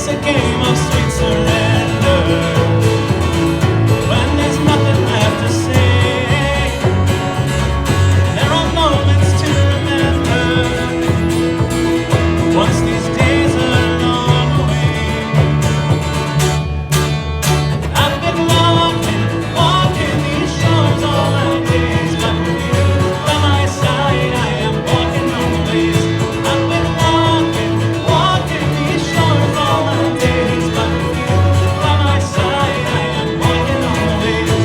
It's a game of sweet surrender. When there's nothing left to say, there are moments to remember. Once these days are long away, I've been walking these shores all my days, but with you by my side, I am walking on the waves. I've been walking these shores all my days, but with you by my side, I am walking on the waves.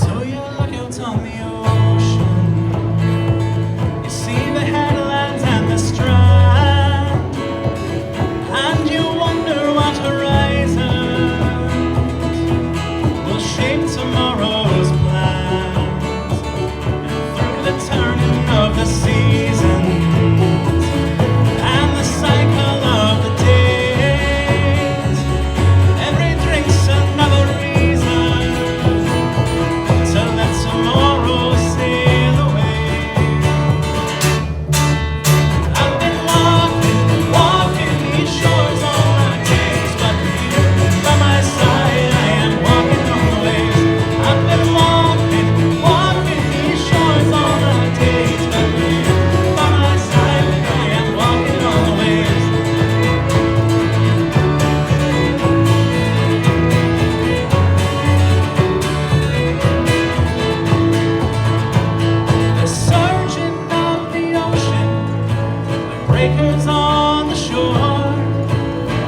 So you look out on the ocean, you see the headlands and the strand, and you wonder what horizon will shape tomorrow's plans. And through the turning of the seasons and the cycle of the days, every drink's another reason to let tomorrow sail away. I've been walking these shores all my days, but with you by my side, I am walking on the waves. I've been walking these shores all my days, but with you by my side, I am walking on the waves. The surging of the ocean, the breakers on the shore,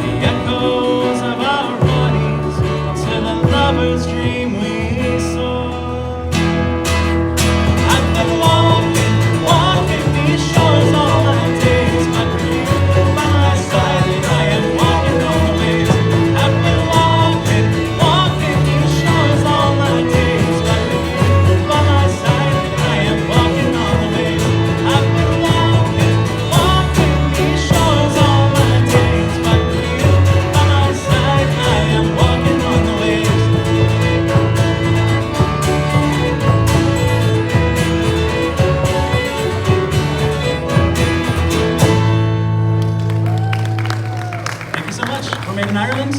the echoes of our bodies to the lover's dream we saw. I've been walking these shores all my days, but with you by my side, I am walking on the waves. I've been walking these shores all my days, but with you by my side, I am walking on the waves. I've been walking these shores all my days, but with you by my side, I am walking on the waves. Thank you so much. We're made in Ireland.